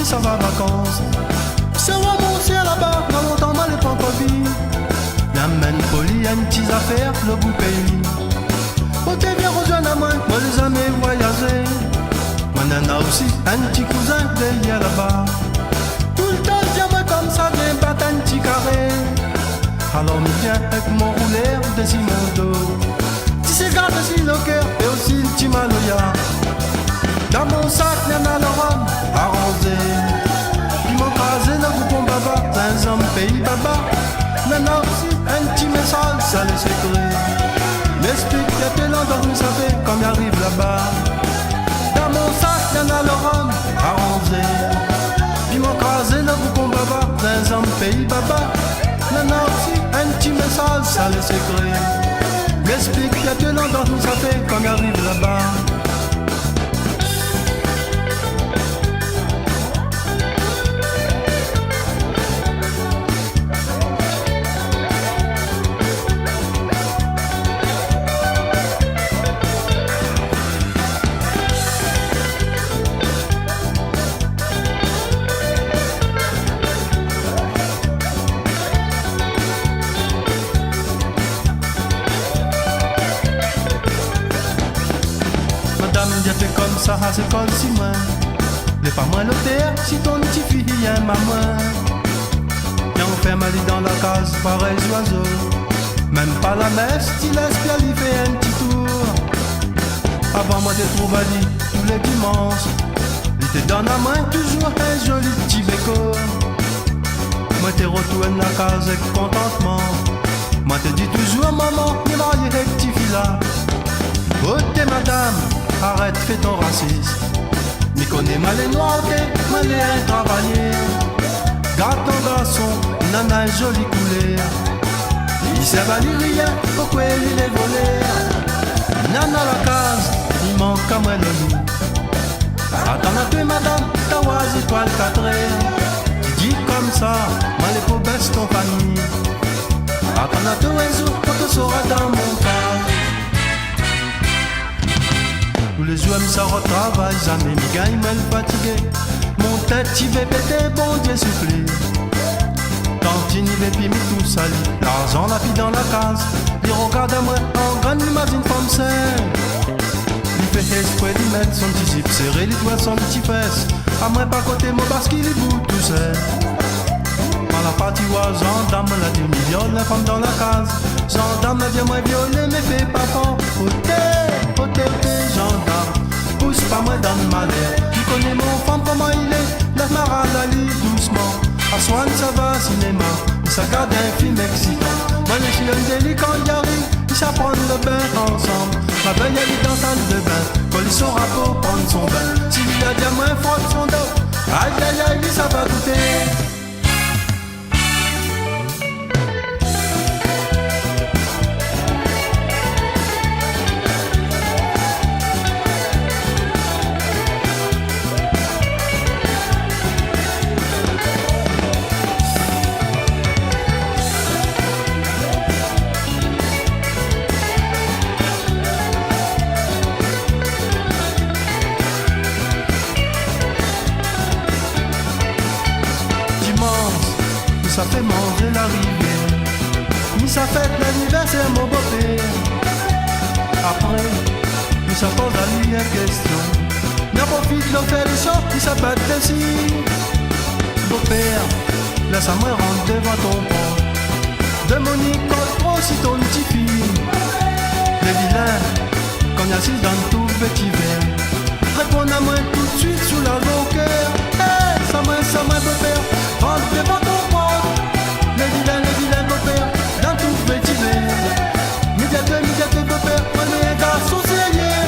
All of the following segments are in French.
si ça va vacances. C'est moi mon ciel là-bas, dans longtemps mal et pas encore vie. N'amène poli, un petit affaire, le bout pays. Quand t'es bien rejoindre à moi les amis voyager. Mon nana aussi, un petit cousin derrière là-bas. Tout le temps, viens-moi comme ça, viens battre un petit carré. Alors me viens avec mon rouleur, dessus mon dos. Tu sais garde aussi le cœur et aussi le petit maloya. Dans mon sac, y'en a le rhum arrosé. Puis mon crasé, le goupon baba, dans un pays baba. Y'en a aussi un petit message, ça les secret. M'explique que t'es longtemps, vous savez, comme il arrive là-bas. Dans mon sac, y'en a le rhum arrosé. Puis mon crasé, le goupon baba, dans un pays baba. Y'en a aussi un petit message, ça les secret. M'explique que t'es longtemps, vous savez, comme il arrive là-bas. J'ai fait comme ça, c'est comme si moi. Les pas moins le terre, si ton petit fille est maman. Viens on fait mal dans la case, pareil oiseau. Même pas la messe, tu laisses bien lui faire un petit tour. Avant moi de trouver Ali tous les dimanches. Il te donne la main, toujours un joli petit béco. Moi te retourne la case avec contentement. Moi te dis toujours maman, il va y avec petit fille là. Oh t'es madame, arrête, fais ton racisme. M'y connais mal les noirs, ok, mal les travailler. Garde ton garçon, nana jolie couleur. Il sait pas rien, pourquoi il est volé. Nana la case, il manque à moi le loup. Attends un peu madame, t'as oisé toi le 4 heures. Tu dis comme ça, moi les pauvres baissent ton famille. Attends un peu un jour, quand tu seras dans mon cas. Tous les jours, ça retravaille, jamais me gagne, mal fatigué. Mon tête, il va péter, bon Dieu soufflé. Quand il n'y va plus, mais tout sali. L'argent, la vie dans la case. Il regarde à moi, en grande imagine comme ça. Il fait exprès de mettre son petit zip serré, les doigts son petit fesse. À moi, pas côté, moi, parce qu'il est bout tout seul. Dans la partie où gendarme, la demi-viole, la femme dans la case. Gendarme, la vient moi violer, mais fait pas fort. Côté, gendarme, pousse pas moi dans le malheur. Tu connais mon femme, comment il est, la marade Ali doucement. À Swan, ça va, cinéma, il s'agade un film excitant. Moi, les filles, un délit quand il arrive, ils s'apprennent le bain ensemble. Ma belle, elle est dans salle de bain, colle son rapport, prendre son bain. S'il a déjà moins frotte son dos, aïe aïe aïe, ça va goûter. Ça fait manger la rivière, ni ça fête l'anniversaire mon beau-père. Après, ni ça pose à lui une question. N'en profite de faire les choses qui s'appellent dessus. Beau-père, laisse-moi rentrer devant ton port. De Monique, trop si ton petit fille. Les vilains, qu'on y assise dans tout petit verre. Réponds à moi tout de suite sous la au cœur. Hey, ça m'a beau-père, rentre devant ton port. Les vilains beaux-pères, dans tout petit verre. Médiateur, beau-père, on est un garçon sérieux.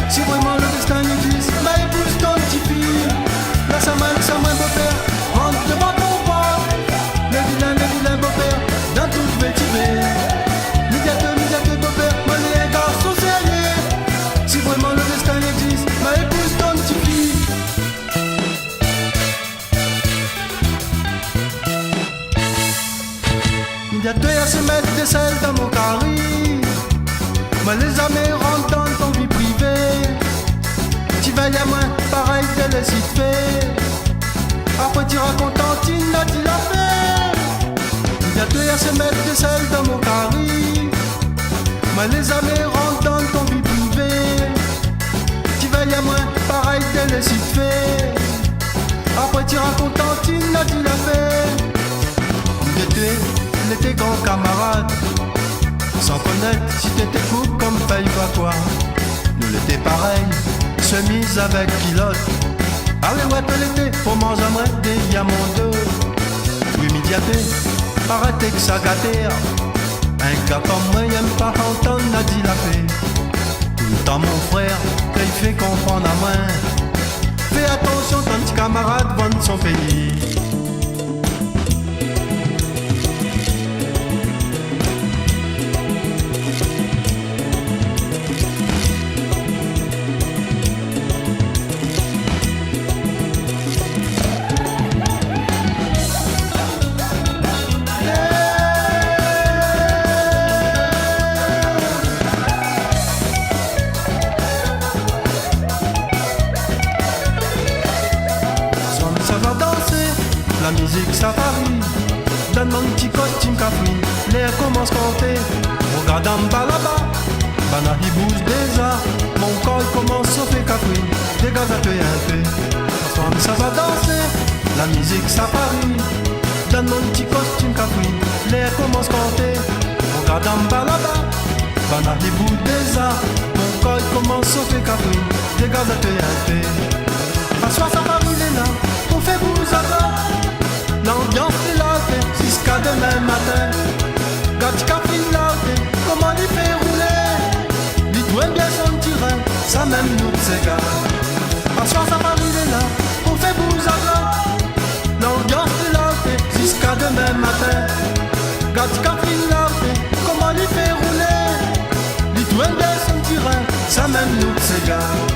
Si vraiment le destin nous dit, ma épouse ton petit fille. Là ça m'a beau-père, rentre devant ton port. Les vilains beaux-pères, dans tout petit verre. Médiateur, beau-père, on est un garçon sérieux. Si vraiment le destin existe, ma épouse ton petit fille. Médiateur, se mettre des selles dans mon carré. Moi les amis rentrent dans ton vie privée. Tu veilles à moi, pareil que les sites faits. contentine, a dit la fait. Bientôt à se mettre de sel dans mon carré. Moi les amis rentrent dans ton vie privée. Tu veilles à moi, pareil t'es le site fait. Après tu contentine, a dit la fait. On était grands camarades, sans connaître si t'étais coupe comme paille va quoi. Nous l'étais pareil, chemise avec pilote. Allez ouais l'été pour manger moi des diamants d'eau. Oui médiaté, arrêtez que ça gâtait. Un gars comme moi y'aime pas entendre la dit la paix. Tout le temps mon frère, qu'il fait comprendre à moi. Fais attention ton petit camarade vendre son pays. La musique ça varie, donne mon petit costume café, l'air commence à compter, regarde en bas là-bas, Bana il bouge déjà, mon corps commence à faire café, dégage un peu un peu, ensemble ça va danser, la musique ça varie, donne mon petit costume café, l'air commence à compter, regarde en bas là-bas, Bana il bouge déjà, mon corps commence à faire café, dégage un peu un peu, à soi ça varie là, on fait bouge à bas. L'ambiance est là, jusqu'à demain matin. Gatka fin là, comment il fait rouler. Il doit bien son terrain, ça même nous c'est gars. À soir ça va arriver là, on fait bouge à bas. L'ambiance est là, jusqu'à demain matin. Gatka fin là, comment il fait rouler. Il doit bien son terrain, ça même nous c'est gars.